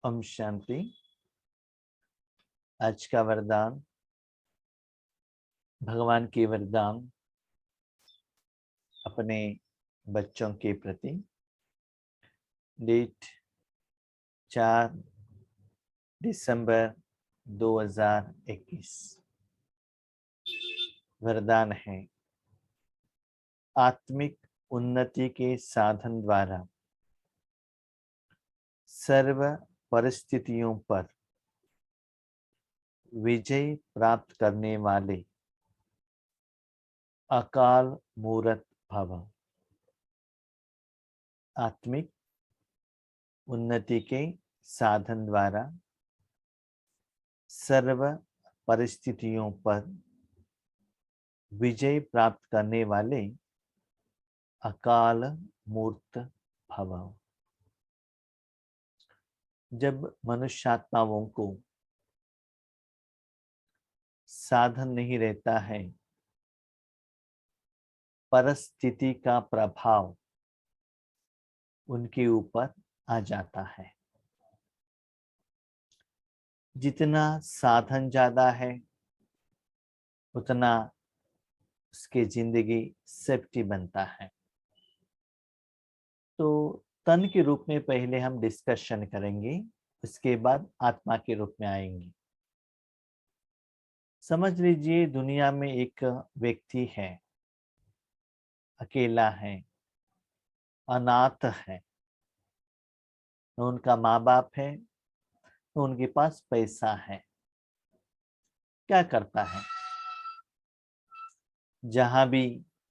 ओम शांति। आज का वरदान भगवान के वरदान अपने बच्चों के प्रति। डेट 4 दिसंबर 2021। वरदान है, आत्मिक उन्नति के साधन द्वारा सर्व परिस्थितियों पर विजय प्राप्त करने वाले अकाल मूर्त भव। आत्मिक उन्नति के साधन द्वारा सर्व परिस्थितियों पर विजय प्राप्त करने वाले अकाल मूर्त भव। जब मनुष्यात्माओं को साधन नहीं रहता है, परिस्थिति का प्रभाव उनके ऊपर आ जाता है। जितना साधन ज्यादा है उतना उसके जिंदगी सेफ्टी बनता है। तो तन के रूप में पहले हम डिस्कशन करेंगे, उसके बाद आत्मा के रूप में आएंगे। समझ लीजिए, दुनिया में एक व्यक्ति है, अकेला है, अनाथ है, न उनका माँ बाप है, न उनके पास पैसा है। क्या करता है? जहां भी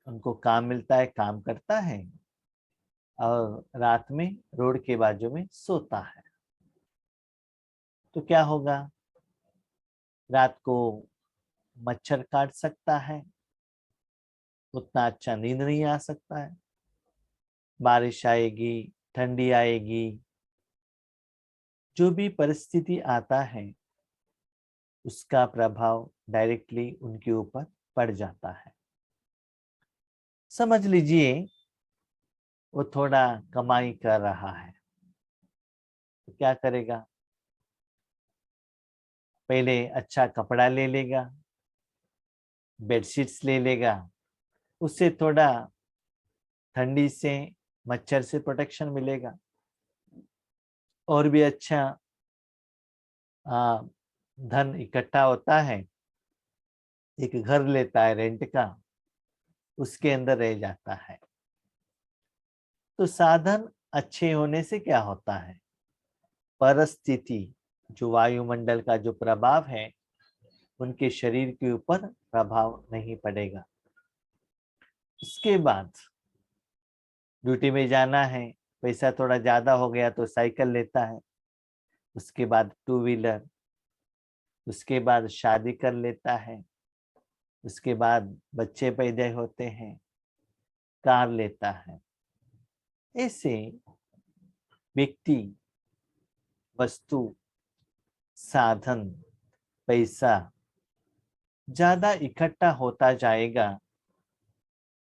उनको काम मिलता है काम करता है और रात में रोड के बाजू में सोता है। तो क्या होगा? रात को मच्छर काट सकता है, उतना अच्छा नींद नहीं आ सकता है। बारिश आएगी, ठंडी आएगी, जो भी परिस्थिति आता है उसका प्रभाव डायरेक्टली उनके ऊपर पड़ जाता है। समझ लीजिए, वो थोड़ा कमाई कर रहा है, तो क्या करेगा? पहले अच्छा कपड़ा ले लेगा, बेडशीट्स ले लेगा, उससे थोड़ा ठंडी से, मच्छर से प्रोटेक्शन मिलेगा। और भी अच्छा धन इकट्ठा होता है, एक घर लेता है रेंट का, उसके अंदर रह जाता है। तो साधन अच्छे होने से क्या होता है? परिस्थिति, जो वायुमंडल का जो प्रभाव है, उनके शरीर के ऊपर प्रभाव नहीं पड़ेगा। उसके बाद ड्यूटी में जाना है, पैसा थोड़ा ज्यादा हो गया तो साइकिल लेता है, उसके बाद टू व्हीलर, उसके बाद शादी कर लेता है, उसके बाद बच्चे पैदा होते हैं, कार लेता है। ऐसे व्यक्ति, वस्तु, साधन, पैसा ज्यादा इकट्ठा होता जाएगा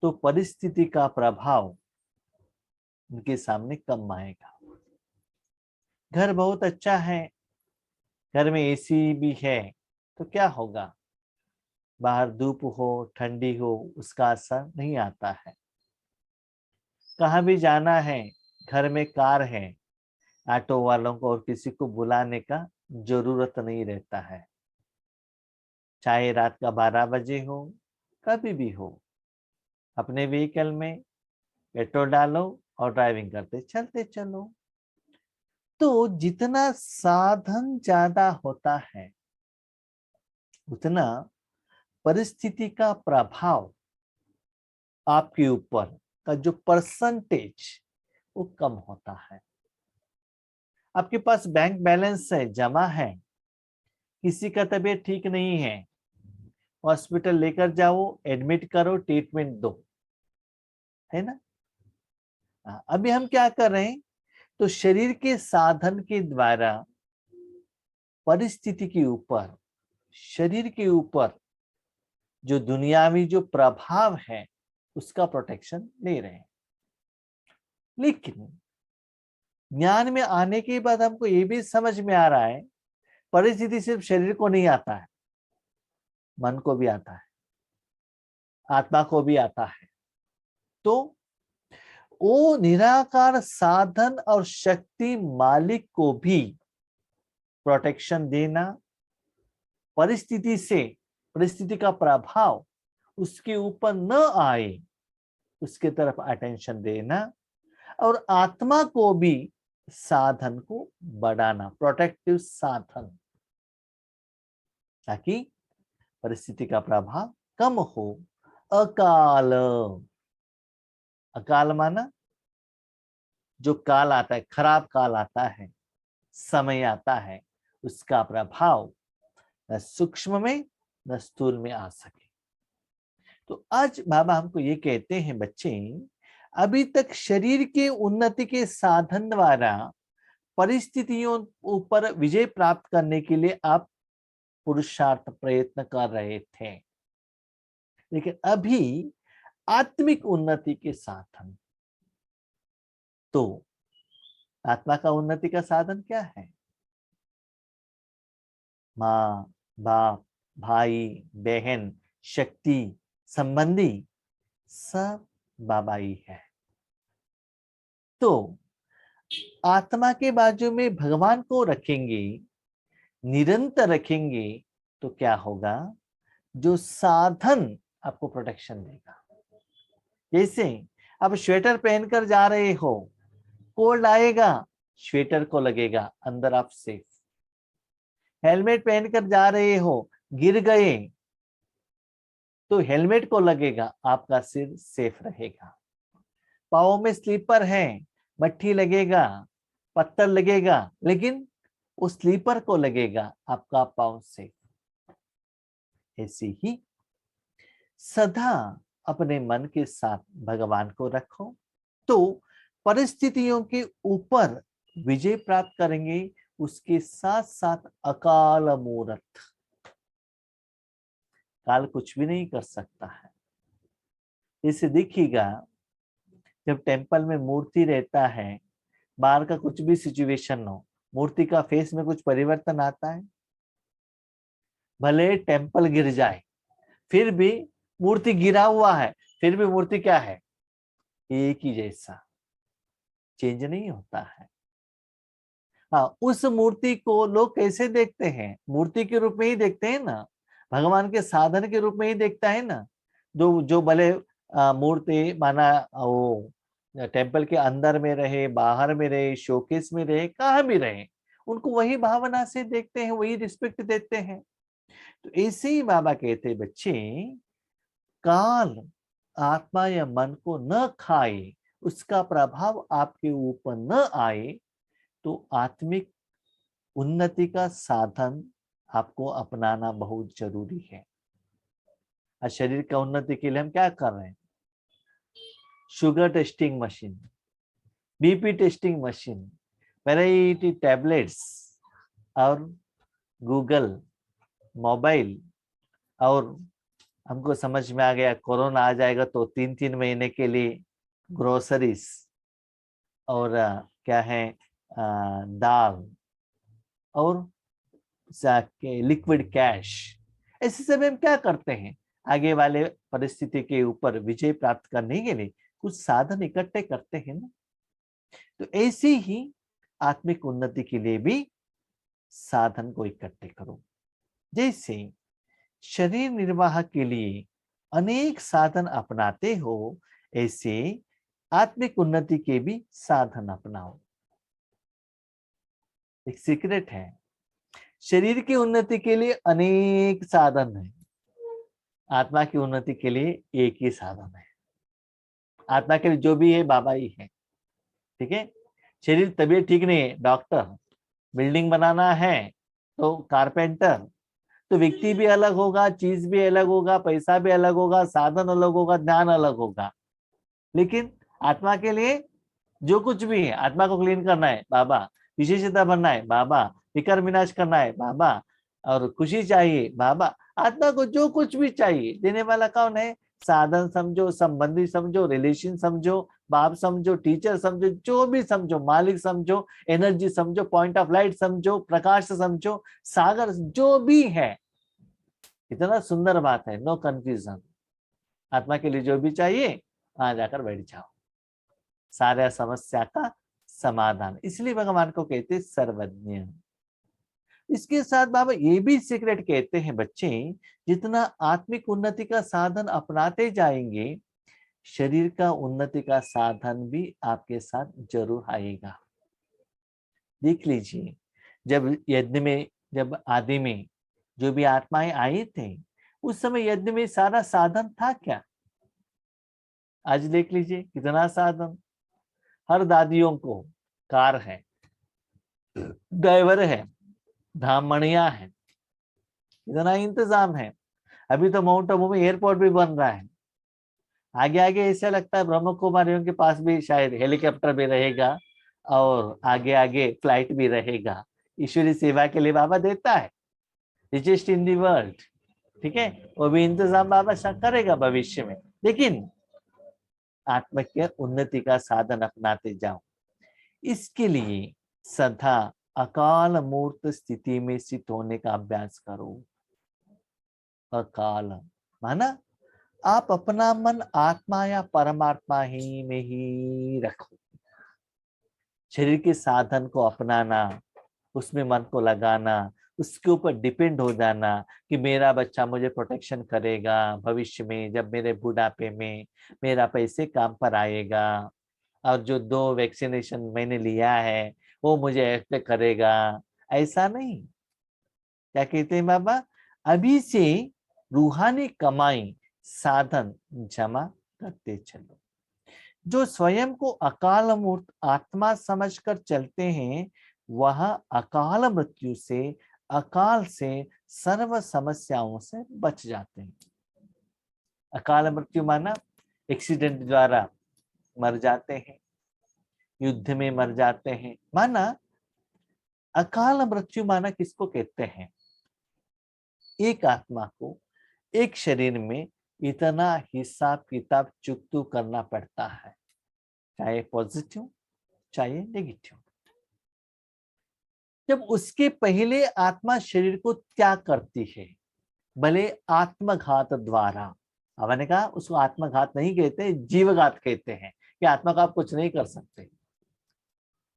तो परिस्थिति का प्रभाव उनके सामने कम आएगा। घर बहुत अच्छा है, घर में एसी भी है, तो क्या होगा? बाहर धूप हो, ठंडी हो, उसका असर नहीं आता है। कहाँ भी जाना है, घर में कार है, ऑटो वालों को और किसी को बुलाने का जरूरत नहीं रहता है। चाहे रात का 12 बजे हो, कभी भी हो, अपने व्हीकल में पेट्रोल डालो और ड्राइविंग करते चलते चलो। तो जितना साधन ज्यादा होता है उतना परिस्थिति का प्रभाव आपके ऊपर का जो परसेंटेज वो कम होता है। आपके पास बैंक बैलेंस है, जमा है, किसी का तबीयत ठीक नहीं है, हॉस्पिटल लेकर जाओ, एडमिट करो, ट्रीटमेंट दो, है ना? अभी हम क्या कर रहे हैं? तो शरीर के साधन के द्वारा परिस्थिति के ऊपर, शरीर के ऊपर जो दुनियावी जो प्रभाव है उसका प्रोटेक्शन ले रहे हैं। लेकिन ज्ञान में आने के बाद हमको ये भी समझ में आ रहा है, परिस्थिति सिर्फ शरीर को नहीं आता है, मन को भी आता है, आत्मा को भी आता है। तो वो निराकार साधन और शक्ति मालिक को भी प्रोटेक्शन देना, परिस्थिति का प्रभाव उसके ऊपर न आए उसके तरफ अटेंशन देना, और आत्मा को भी साधन को बढ़ाना, प्रोटेक्टिव साधन, ताकि परिस्थिति का प्रभाव कम हो। अकाल, अकाल माना जो काल आता है, खराब काल आता है, समय आता है, उसका प्रभाव न सूक्ष्म में न स्थूल में आ सके। तो आज बाबा हमको ये कहते हैं, बच्चे अभी तक शरीर के उन्नति के साधन द्वारा परिस्थितियों ऊपर विजय प्राप्त करने के लिए आप पुरुषार्थ प्रयत्न कर रहे थे, लेकिन अभी आत्मिक उन्नति के साधन, तो आत्मा का उन्नति का साधन क्या है? माँ, बाप, भाई, बहन, शक्ति, संबंधी, सब बाबा ही है। तो आत्मा के बाजू में भगवान को रखेंगे, निरंतर रखेंगे, तो क्या होगा? जो साधन आपको प्रोटेक्शन देगा। जैसे आप स्वेटर पहनकर जा रहे हो, कोल्ड आएगा, स्वेटर को लगेगा, अंदर आप सेफ। हेलमेट पहनकर जा रहे हो, गिर गए तो हेलमेट को लगेगा, आपका सिर सेफ रहेगा। पाँव में स्लीपर है, मट्टी लगेगा, पत्थर लगेगा, लेकिन उस स्लीपर को लगेगा, आपका पाँव सेफ। ऐसे ही सदा अपने मन के साथ भगवान को रखो, तो परिस्थितियों के ऊपर विजय प्राप्त करेंगे। उसके साथ साथ अकाल मूर्त, काल कुछ भी नहीं कर सकता है। इसे देखिएगा, जब टेम्पल में मूर्ति रहता है, बाहर का कुछ भी सिचुएशन हो, मूर्ति का फेस में कुछ परिवर्तन आता है? भले टेम्पल गिर जाए, फिर भी मूर्ति गिरा हुआ है, फिर भी मूर्ति क्या है? एक ही जैसा, चेंज नहीं होता है। हाँ, उस मूर्ति को लोग कैसे देखते हैं? मूर्ति के रूप में ही देखते हैं ना, भगवान के साधन के रूप में ही देखता है ना। जो भले मूर्ति माना वो टेम्पल के अंदर में रहे, बाहर में रहे, शोकेस में रहे, कहाँ भी रहे, उनको वही भावना से देखते हैं, वही रिस्पेक्ट देते हैं। तो ऐसे ही बाबा कहते, बच्चे काल आत्मा या मन को न खाए, उसका प्रभाव आपके ऊपर न आए, तो आत्मिक उन्नति का साधन आपको अपनाना बहुत जरूरी है। और शरीर का उन्नति के लिए हम क्या कर रहे हैं? Sugar testing machine, BP testing machine, variety tablets, और गूगल, मोबाइल, और हमको समझ में आ गया कोरोना आ जाएगा तो 3-3 महीने के लिए ग्रोसरीज, और क्या है, दाल, और लिक्विड कैश। ऐसे समय हम क्या करते हैं? आगे वाले परिस्थिति के ऊपर विजय प्राप्त करने के लिए कुछ साधन इकट्ठे करते हैं ना। तो ऐसे ही आत्मिक उन्नति के लिए भी साधन को इकट्ठे करो। जैसे शरीर निर्वाह के लिए अनेक साधन अपनाते हो, ऐसे आत्मिक उन्नति के भी साधन अपनाओ। एक सीक्रेट है, शरीर की उन्नति के लिए अनेक साधन है, आत्मा की उन्नति के लिए एक ही साधन है। आत्मा के लिए जो भी है बाबा ही है, ठीक है। शरीर तबीयत ठीक नहीं है, डॉक्टर, बिल्डिंग बनाना है तो कारपेंटर। तो व्यक्ति भी अलग होगा, चीज भी अलग होगा, पैसा भी अलग होगा, साधन अलग होगा, ज्ञान अलग होगा, लेकिन आत्मा के लिए जो कुछ भी है, आत्मा को क्लीन करना है बाबा, विशेषता बनना है बाबा, विकार विनाश करना है बाबा, और खुशी चाहिए बाबा। आत्मा को जो कुछ भी चाहिए देने वाला कौन है? साधन समझो, संबंधी समझो, रिलेशन समझो, बाप समझो, टीचर समझो, जो भी समझो, मालिक समझो, एनर्जी समझो, पॉइंट ऑफ लाइट समझो, प्रकाश समझो, सागर, जो भी है। इतना सुंदर बात है, नो कंफ्यूजन। आत्मा के लिए जो भी चाहिए वहां जाकर बैठ जाओ, सारा समस्या का समाधान। इसलिए भगवान को कहते सर्वज्ञ। इसके साथ बाबा ये भी सीक्रेट कहते हैं, बच्चे जितना आत्मिक उन्नति का साधन अपनाते जाएंगे, शरीर का उन्नति का साधन भी आपके साथ जरूर आएगा। देख लीजिए, जब यज्ञ में, जब आदि में जो भी आत्माएं आई थे, उस समय यज्ञ में सारा साधन था क्या? आज देख लीजिए कितना साधन। हर दादियों को कार है, ड्राइवर है, ब्राह्मणिया है, इतना इंतजाम है। अभी तो माउंट आबू में एयरपोर्ट भी बन रहा है। आगे आगे ऐसा लगता है ब्रह्म कुमारियों के पास भी शायद हेलीकॉप्टर भी रहेगा और आगे आगे फ्लाइट भी रहेगा। ईश्वरी सेवा के लिए बाबा देता है, रिचेस्ट इन दी वर्ल्ड। ठीक है, वो भी इंतजाम बाबा करेगा भविष्य में। लेकिन आत्मा के उन्नति का साधन अपनाते जाओ। इसके लिए सदा अकाल मूर्त स्थिति में स्थित होने का अभ्यास करो। अकाल माना आप अपना मन आत्मा या परमात्मा ही में ही रखो। शरीर के साधन को अपनाना, उसमें मन को लगाना, उसके ऊपर डिपेंड हो जाना कि मेरा बच्चा मुझे प्रोटेक्शन करेगा, भविष्य में जब मेरे बुढ़ापे में मेरा पैसे काम पर आएगा, और जो 2 वैक्सीनेशन मैंने लिया है वो मुझे ऐसे करेगा। ऐसा नहीं। क्या कहते हैं बाबा? अभी से रूहानी कमाई साधन जमा करते चलो। जो स्वयं को अकाल मूर्त आत्मा समझकर चलते हैं, वह अकाल मृत्यु से, अकाल से, सर्व समस्याओं से बच जाते हैं। अकाल मृत्यु माना एक्सीडेंट द्वारा मर जाते हैं, युद्ध में मर जाते हैं, माना अकाल मृत्यु माना किसको कहते हैं? एक आत्मा को एक शरीर में इतना हिसाब किताब चुकतू करना पड़ता है, चाहे पॉजिटिव चाहे नेगेटिव। जब उसके पहले आत्मा शरीर को त्याग करती है, भले आत्मघात द्वारा, मैंने कहा उसको आत्मघात नहीं कहते, जीवघात कहते हैं कि आत्मा का आप कुछ नहीं कर सकते।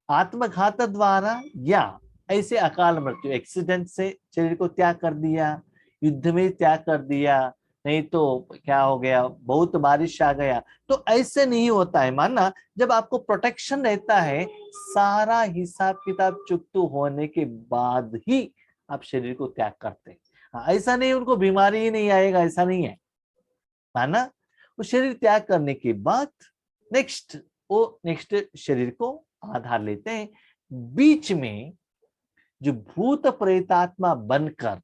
आत्मघात द्वारा या ऐसे अकाल मृत्यु, एक्सीडेंट से शरीर को त्याग कर दिया, युद्ध में त्याग कर दिया, नहीं तो क्या हो गया, बहुत बारिश आ गया, तो ऐसे नहीं होता है। माना जब आपको प्रोटेक्शन रहता है, सारा हिसाब किताब चुकतू होने के बाद ही आप शरीर को त्याग करते हैं। ऐसा नहीं उनको बीमारी ही नहीं आएगा, ऐसा नहीं है। माना वो शरीर त्याग करने के बाद नेक्स्ट शरीर को आधार लेते हैं। बीच में जो भूत प्रेतात्मा बनकर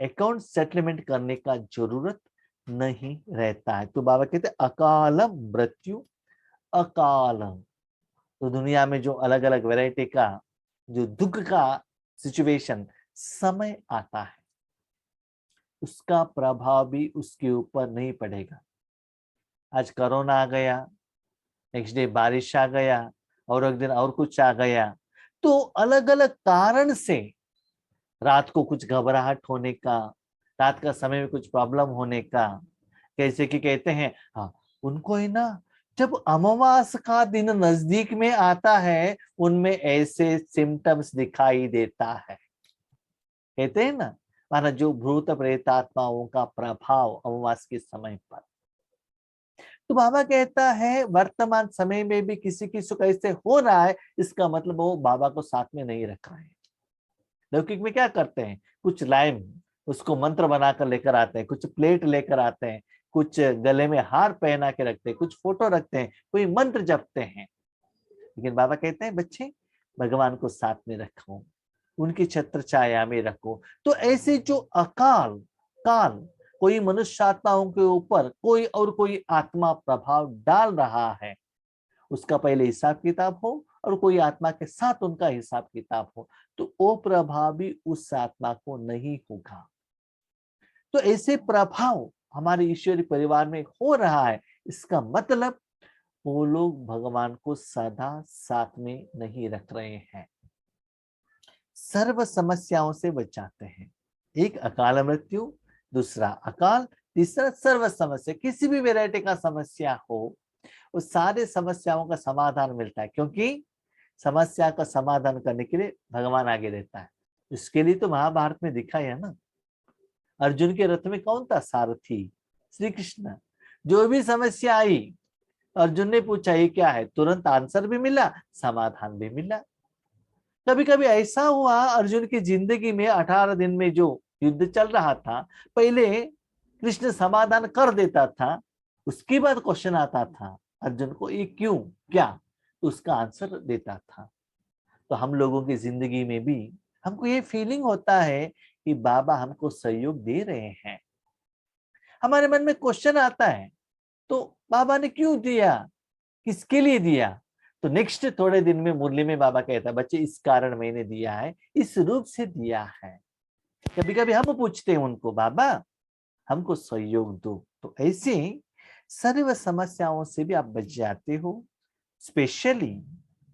अकाउंट सेटलमेंट करने का जरूरत नहीं रहता है। तो बाबा कहते अकाल मृत्यु, अकाल। तो दुनिया में जो अलग अलग वैरायटी का जो दुख का सिचुएशन समय आता है, उसका प्रभाव भी उसके ऊपर नहीं पड़ेगा। आज कोरोना आ गया, नेक्स्ट डे बारिश आ गया, और एक दिन और कुछ आ गया, तो अलग अलग कारण से रात को कुछ घबराहट होने का, रात का समय में कुछ प्रॉब्लम होने का, कैसे कि कहते हैं हाँ उनको ही ना, जब अमावास का दिन नजदीक में आता है उनमें ऐसे सिम्टम्स दिखाई देता है। कहते हैं ना, माना जो भूत प्रेतात्माओं का प्रभाव अमावास के समय पर। तो बाबा कहता है वर्तमान समय में भी किसी की सुख ऐसे हो रहा है, इसका मतलब वो बाबा को साथ में नहीं रखा है। लौकिक में क्या करते हैं, कुछ लाइम उसको मंत्र बनाकर लेकर आते हैं, कुछ प्लेट लेकर आते हैं, कुछ गले में हार पहना के रखते हैं, कुछ फोटो रखते हैं, कोई मंत्र जपते हैं। लेकिन बाबा कहते हैं बच्चे भगवान को साथ में रखो, उनकी छत्र छाया में रखो। तो ऐसे जो अकाल काल कोई मनुष्य आत्माओं के ऊपर कोई और कोई आत्मा प्रभाव डाल रहा है, उसका पहले हिसाब किताब हो और कोई आत्मा के साथ उनका हिसाब किताब हो, तो वो प्रभाव भी उस आत्मा को नहीं होगा। तो ऐसे प्रभाव हमारे ईश्वरी परिवार में हो रहा है, इसका मतलब वो लोग भगवान को सदा साथ में नहीं रख रहे हैं, सर्व समस्याओं से बचाते हैं। एक अकाल मृत्यु, दूसरा अकाल, तीसरा सर्व समस्या। किसी भी वैरायटी का समस्या हो, उस सारे समस्याओं का समाधान मिलता है, क्योंकि समस्या का समाधान करने के लिए भगवान आगे रहता है। इसके लिए तो महाभारत में दिखा है ना, अर्जुन के रथ में कौन था सारथी? श्री कृष्ण। जो भी समस्या आई, अर्जुन ने पूछा ये क्या है, तुरंत आंसर भी मिला, समाधान भी मिला। कभी कभी ऐसा हुआ अर्जुन की जिंदगी में 18 दिन में जो युद्ध चल रहा था, पहले कृष्ण समाधान कर देता था, उसके बाद क्वेश्चन आता था अर्जुन को, ये क्यों, क्या, तो उसका आंसर देता था। तो हम लोगों की जिंदगी में भी हमको ये फीलिंग होता है कि बाबा हमको सहयोग दे रहे हैं। हमारे मन में क्वेश्चन आता है, तो बाबा ने क्यों दिया, किसके लिए दिया? तो नेक्स्ट थोड़े दिन में मुरली में बाबा कहता है, बच्चे इस कारण मैंने दिया है, इस रूप से दिया है। कभी कभी हम पूछते हैं उनको, बाबा हमको सहयोग दो। तो ऐसे सर्व समस्याओं से भी आप बच जाते हो। स्पेशली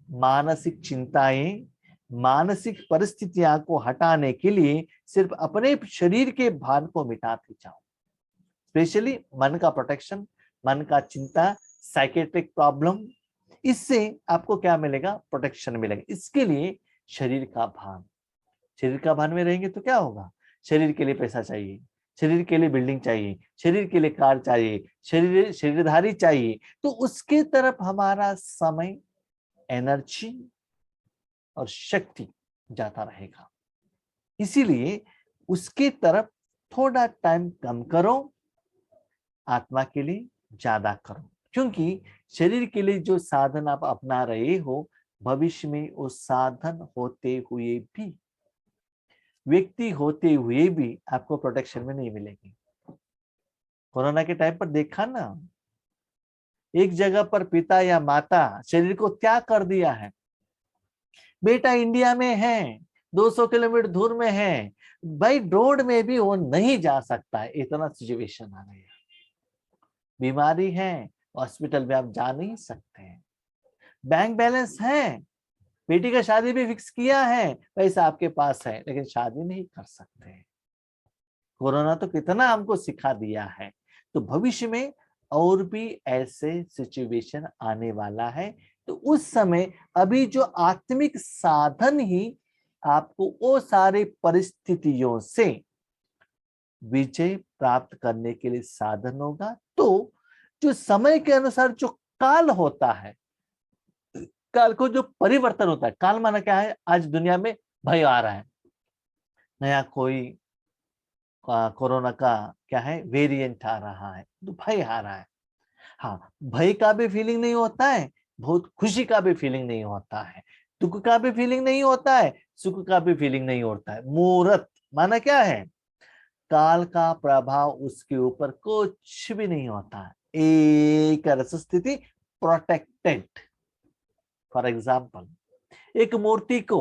मानसिक चिंताएं, मानसिक परिस्थितियां को हटाने के लिए सिर्फ अपने शरीर के भार को मिटाते जाओ। स्पेशली मन का प्रोटेक्शन, मन का चिंता, साइकेट्रिक प्रॉब्लम, इससे आपको क्या मिलेगा, प्रोटेक्शन मिलेगा। इसके लिए शरीर का भान, शरीर का भान में रहेंगे तो क्या होगा, शरीर के लिए पैसा चाहिए, शरीर के लिए बिल्डिंग चाहिए, शरीर के लिए कार चाहिए, शरीरधारी चाहिए, तो उसके तरफ हमारा समय, एनर्जी और शक्ति जाता रहेगा। इसीलिए उसके तरफ थोड़ा टाइम कम करो, आत्मा के लिए ज्यादा करो। क्योंकि शरीर के लिए जो साधन आप अपना रहे हो, भविष्य में वो साधन होते हुए भी, व्यक्ति होते हुए भी आपको प्रोटेक्शन में नहीं मिलेगी। कोरोना के टाइम पर देखा ना, एक जगह पर पिता या माता शरीर को त्याग कर दिया है, बेटा इंडिया में है, 200 किलोमीटर दूर में है, भाई रोड में भी वो नहीं जा सकता है, इतना सिचुएशन आ गया। बीमारी है, हॉस्पिटल में आप जा नहीं सकते हैं, बैंक बैलेंस है, बेटी का शादी भी फिक्स किया है, पैसा आपके पास है, लेकिन शादी नहीं कर सकते। कोरोना तो कितना हमको सिखा दिया है। तो भविष्य में और भी ऐसे सिचुएशन आने वाला है, तो उस समय अभी जो आत्मिक साधन ही आपको वो सारे परिस्थितियों से विजय प्राप्त करने के लिए साधन होगा। तो जो समय के अनुसार जो काल होता है, काल को जो परिवर्तन होता है, काल माना क्या है, आज दुनिया में भय आ रहा है, नया कोई कोरोना का क्या है वेरिएंट आ रहा है, तो भय आ रहा है। हाँ, भय का भी फीलिंग नहीं होता है, बहुत खुशी का भी फीलिंग नहीं होता है, दुख का भी फीलिंग नहीं होता है, सुख का भी फीलिंग नहीं होता है। मुहूर्त माना क्या है, काल का प्रभाव उसके ऊपर कुछ भी नहीं होता है, एक रस स्थिति, प्रोटेक्टेड। फॉर एग्जाम्पल, एक मूर्ति को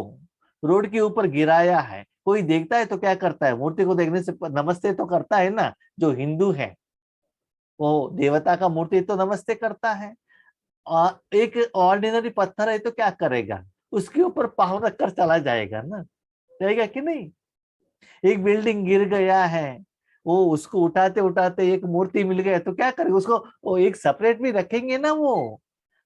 रोड के ऊपर गिराया है, कोई देखता है तो क्या करता है, मूर्ति को देखने से नमस्ते तो करता है ना। जो हिंदू है वो देवता का मूर्ति तो नमस्ते करता है, और एक ऑर्डिनरी पत्थर है तो क्या करेगा, उसके ऊपर पाँव रखकर चला जाएगा ना, जाएगा कि नहीं। एक बिल्डिंग गिर गया है, वो उसको उठाते उठाते एक मूर्ति मिल गया तो क्या करेगा, उसको वो एक सेपरेट भी रखेंगे ना, वो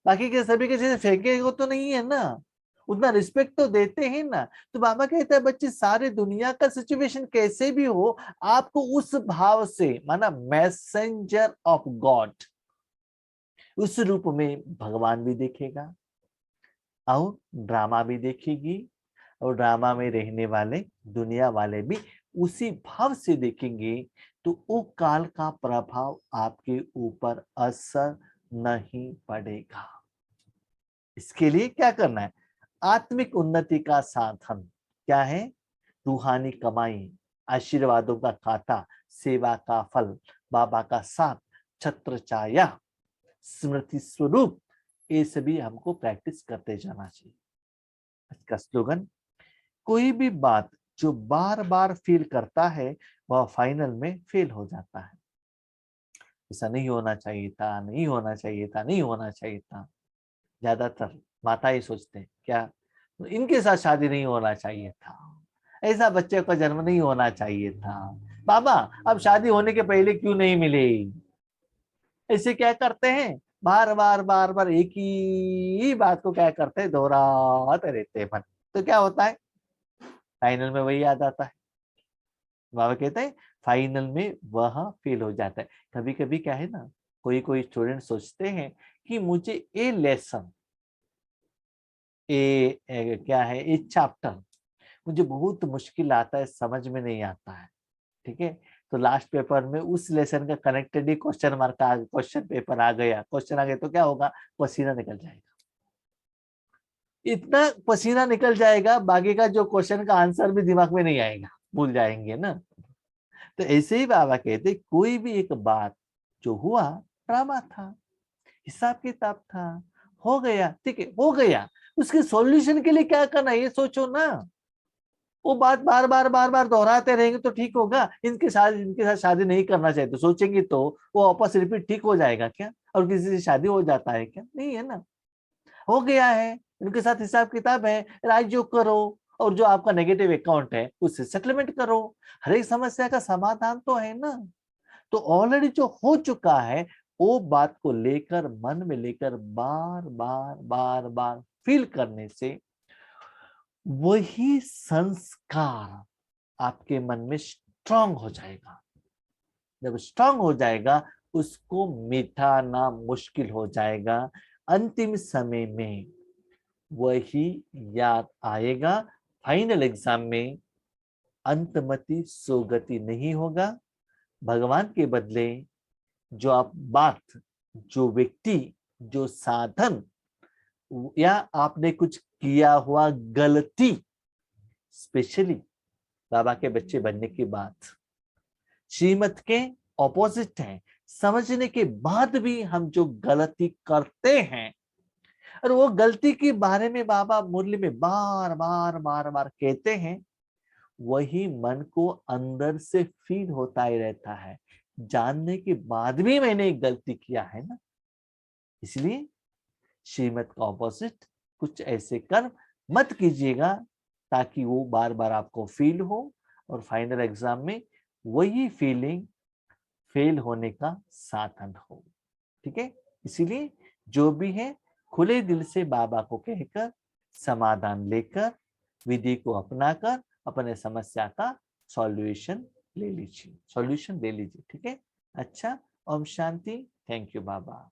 बाकी के सभी के जैसे फेंकेगा तो नहीं है ना, उतना रिस्पेक्ट तो देते हैं ना। तो बाबा कहते हैं बच्चे, सारे दुनिया का सिचुएशन कैसे भी हो, आपको उस भाव से, माना मैसेंजर ऑफ गॉड, उस रूप में भगवान भी देखेगा और ड्रामा भी देखेगी, और ड्रामा में रहने वाले दुनिया वाले भी उसी भाव से देखेंगे। तो वो काल का प्रभाव आपके ऊपर असर नहीं पड़ेगा। इसके लिए क्या करना है, आत्मिक उन्नति का साधन क्या है, रूहानी कमाई, आशीर्वादों का खाता, सेवा का फल, बाबा का साथ, छत्र छाया, स्मृति स्वरूप, ये सभी हमको प्रैक्टिस करते जाना चाहिए। इसका स्लोगन, कोई भी बात जो बार बार फील करता है वह फाइनल में फेल हो जाता है। ऐसा नहीं होना चाहिए था, नहीं होना चाहिए था, नहीं होना चाहिए था। ज्यादातर माता ही सोचते हैं क्या, तो इनके साथ शादी नहीं होना चाहिए था, ऐसा बच्चे का जन्म नहीं होना चाहिए था, बाबा अब शादी होने के पहले क्यों नहीं मिले। ऐसे क्या करते हैं, बार बार बार बार एक ही बात को क्या करते हैं, दोहराते रहते हैं मन। तो क्या होता है, फाइनल में वही याद आता है। बाबा कहते हैं फाइनल में वह फेल हो जाता है। कभी कभी क्या है ना, कोई कोई स्टूडेंट सोचते हैं कि मुझे ये लेसन, क्या है, ये चैप्टर मुझे बहुत मुश्किल आता है, समझ में नहीं आता है। ठीक है, तो लास्ट पेपर में उस लेसन का कनेक्टेड ही क्वेश्चन मार्क का क्वेश्चन पेपर आ गया, क्वेश्चन आ गया तो क्या होगा, पसीना निकल जाएगा। इतना पसीना निकल जाएगा, बाकी का जो क्वेश्चन का आंसर भी दिमाग में नहीं आएगा, भूल जाएंगे ना। तो ऐसे ही बाबा कहते कोई भी एक बात जो हुआ, ड्रामा था, हिसाब किताब था, हो गया, ठीक है हो गया, उसके सॉल्यूशन के लिए क्या करना ये सोचो ना। वो बात बार बार बार बार दोहराते रहेंगे तो ठीक होगा, इनके साथ शादी नहीं करना चाहिए तो सोचेंगे तो वो वापस रिपीट ठीक हो जाएगा क्या, और किसी से शादी हो जाता है क्या, नहीं है ना। हो गया है, उनके साथ हिसाब किताब है, राज्य करो, और जो आपका नेगेटिव अकाउंट है उससे सेटलमेंट करो। हर एक समस्या का समाधान तो है ना। तो ऑलरेडी जो हो चुका है वो बात को लेकर, मन में लेकर बार बार बार बार फील करने से वही संस्कार आपके मन में स्ट्रांग हो जाएगा। जब स्ट्रांग हो जाएगा उसको मिटाना मुश्किल हो जाएगा। अंतिम समय में वही याद आएगा। फाइनल एग्जाम में अंतमति सुगति नहीं होगा। भगवान के बदले जो आप बात, जो व्यक्ति, जो साधन, या आपने कुछ किया हुआ गलती, स्पेशली बाबा के बच्चे बनने की बात श्रीमत के ऑपोजिट है, समझने के बाद भी हम जो गलती करते हैं, और वो गलती के बारे में बाबा मुरली में बार बार बार बार कहते हैं, वही मन को अंदर से फील होता ही रहता है, जानने के बाद भी मैंने एक गलती किया है ना। इसलिए श्रीमत का ऑपोजिट कुछ ऐसे कर्म मत कीजिएगा ताकि वो बार बार आपको फील हो, और फाइनल एग्जाम में वही फीलिंग फेल होने का साधन हो। ठीक है, इसीलिए जो भी है खुले दिल से बाबा को कहकर, समाधान लेकर, विधि को अपनाकर अपने समस्या का सॉल्यूशन ले लीजिए, ठीक है। अच्छा, Om Shanti. Thank you Baba.